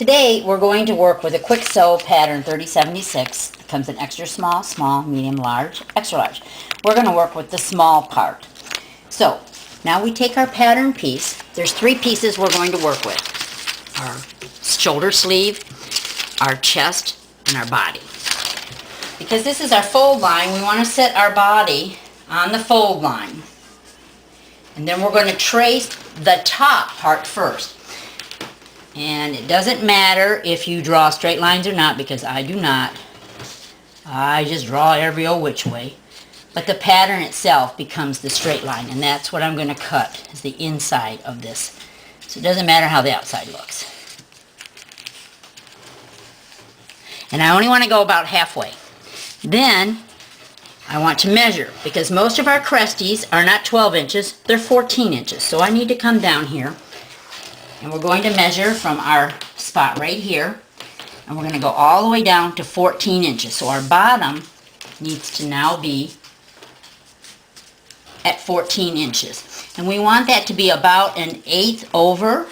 Today we're going to work with a quick sew pattern 3076. It comes in extra small, small, medium, large, extra large. We're going to work with the small part. So now we take our pattern piece. There's 3 pieces we're going to work with. Our shoulder sleeve, our chest, and our body. Because this is our fold line, we want to set our body on the fold line. And then we're going to trace the top part first. And it doesn't matter if you draw straight lines or not, because I do not. I just draw every old which way. But the pattern itself becomes the straight line, and that's what I'm going to cut, is the inside of this. So it doesn't matter how the outside looks. And I only want to go about halfway. Then I want to measure, because most of our cresties are not 12 inches, they're 14 inches. So I need to come down here, and we're going to measure from our spot right here, and we're going to go all the way down to 14 inches. So our bottom needs to now be at 14 inches. And we want that to be about an 1/8 over,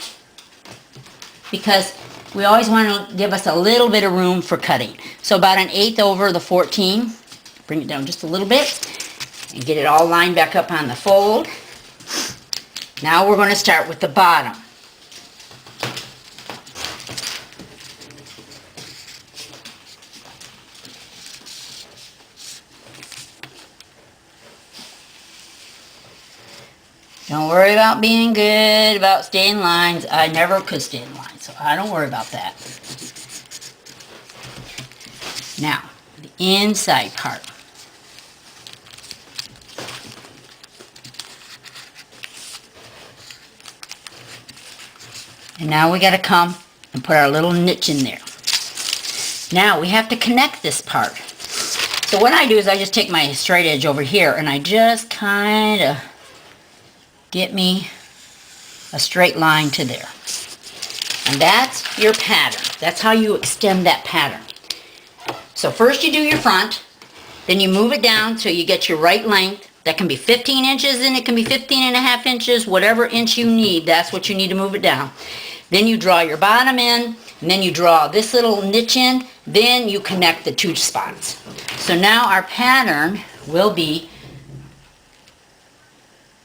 because we always want to give us a little bit of room for cutting. So about an 1/8 over the 14. Bring it down just a little bit and get it all lined back up on the fold. Now we're going to start with the bottom. Don't worry about being good about staying lines. I never could stay in lines, so I don't worry about that. Now, the inside part. And now we got to come and put our little niche in there. Now we have to connect this part. So what I do is I just take my straight edge over here and I just kind of get me a straight line to there. And that's your pattern. That's how you extend that pattern. So first you do your front, then you move it down till you get your right length. That can be 15 inches and it can be 15.5 inches, whatever inch you need, that's what you need to move it down. Then you draw your bottom in, and then you draw this little niche in, then you connect the 2 spots. So now our pattern will be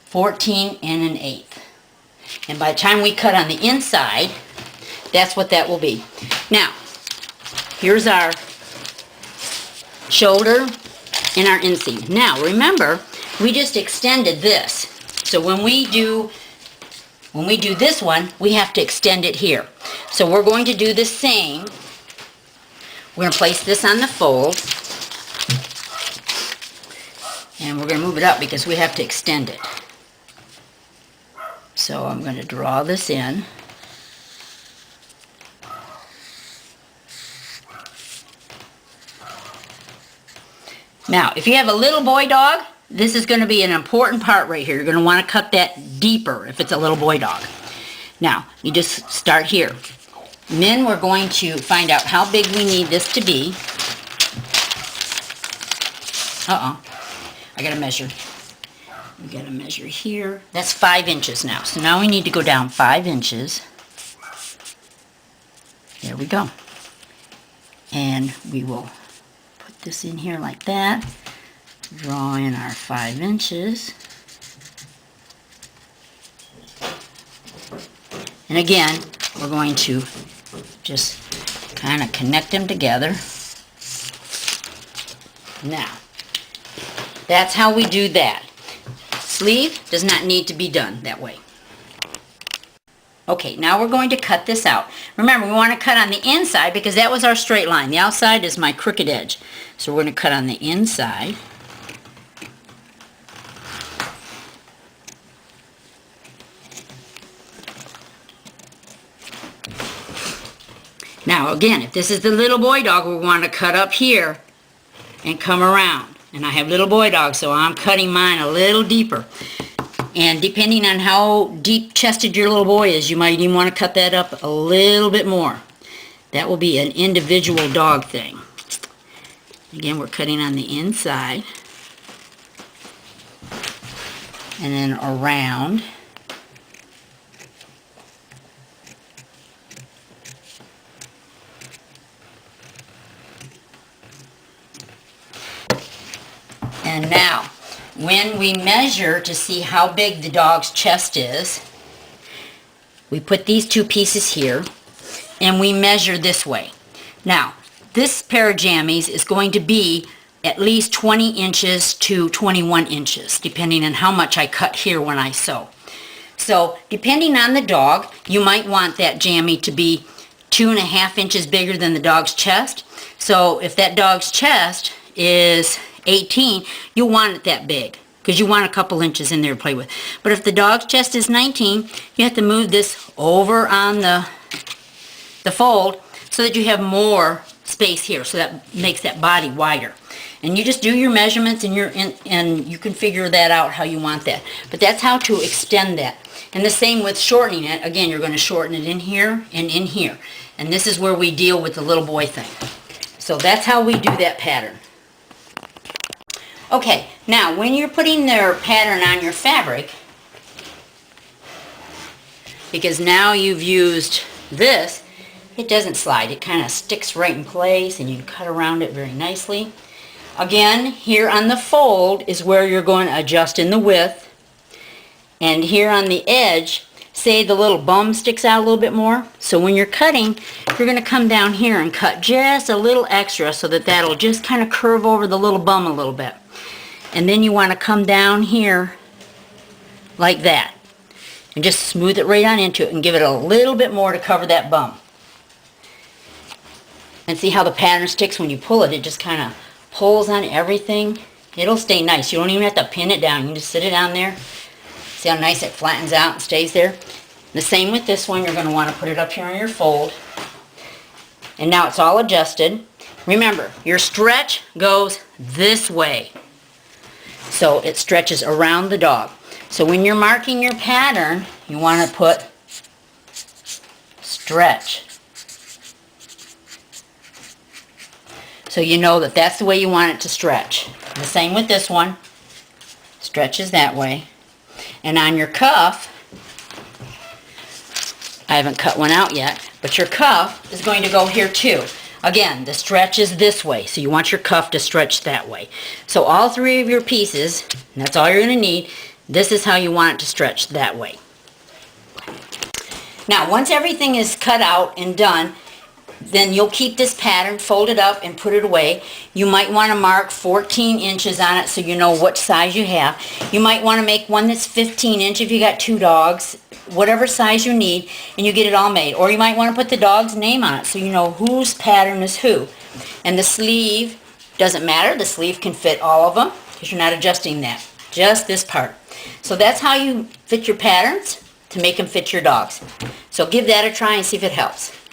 14 1/8. And by the time we cut on the inside, that's what that will be. Now, here's our shoulder and our inseam. Now, remember, we just extended this. So when we do this one, we have to extend it here. So we're going to do the same. We're going to place this on the fold. And we're going to move it up because we have to extend it. So I'm going to draw this in. Now, if you have a little boy dog, this is going to be an important part right here. You're going to want to cut that deeper if it's a little boy dog. Now, you just start here. And then we're going to find out how big we need this to be. I got to measure. We got to measure here. That's 5 inches now. So now we need to go down 5 inches. There we go. And we will put this in here like that. Draw in our 5 inches. And again, we're going to just kind of connect them together. Now, that's how we do that. Sleeve does not need to be done that way. Okay, now we're going to cut this out. Remember, we want to cut on the inside because that was our straight line. The outside is my crooked edge. So we're going to cut on the inside. Now again, if this is the little boy dog, we want to cut up here and come around. And I have little boy dogs, so I'm cutting mine a little deeper. And depending on how deep chested your little boy is, you might even want to cut that up a little bit more. That will be an individual dog thing. Again, we're cutting on the inside. And then around. And now, when we measure to see how big the dog's chest is, we put these two pieces here, and we measure this way. Now, this pair of jammies is going to be at least 20 inches to 21 inches, depending on how much I cut here when I sew. So, depending on the dog, you might want that jammy to be 2.5 inches bigger than the dog's chest. So, if that dog's chest is 18, you'll want it that big, because you want a couple inches in there to play with. But if the dog's chest is 19, you have to move this over on the fold so that you have more space here, so that makes that body wider. And you just do your measurements, and you can figure that out how you want that. But that's how to extend that. And the same with shortening it. Again, you're going to shorten it in here and in here. And this is where we deal with the little boy thing. So that's how we do that pattern. Okay, now when you're putting their pattern on your fabric, because now you've used this, it doesn't slide. It kind of sticks right in place, and you can cut around it very nicely. Again, here on the fold is where you're going to adjust in the width. And here on the edge, say the little bum sticks out a little bit more. So when you're cutting, you're going to come down here and cut just a little extra so that that'll just kind of curve over the little bum a little bit. And then you want to come down here like that. And just smooth it right on into it and give it a little bit more to cover that bum. And see how the pattern sticks when you pull it? It just kind of pulls on everything. It'll stay nice. You don't even have to pin it down. You can just sit it on there. See how nice it flattens out and stays there? The same with this one. You're going to want to put it up here on your fold. And now it's all adjusted. Remember, your stretch goes this way. So it stretches around the dog. So when you're marking your pattern, you want to put stretch. So you know that that's the way you want it to stretch. The same with this one. Stretches that way. And on your cuff, I haven't cut one out yet, but your cuff is going to go here too. Again, the stretch is this way, so you want your cuff to stretch that way. So all three of your pieces, and that's all you're going to need, this is how you want it to stretch that way. Now, once everything is cut out and done, then you'll keep this pattern, fold it up, and put it away. You might want to mark 14 inches on it so you know what size you have. You might want to make one that's 15 inch if you got 2 dogs, whatever size you need, and you get it all made. Or you might want to put the dog's name on it so you know whose pattern is who. And the sleeve doesn't matter. The sleeve can fit all of them because you're not adjusting that, just this part. So that's how you fit your patterns to make them fit your dogs. So give that a try and see if it helps.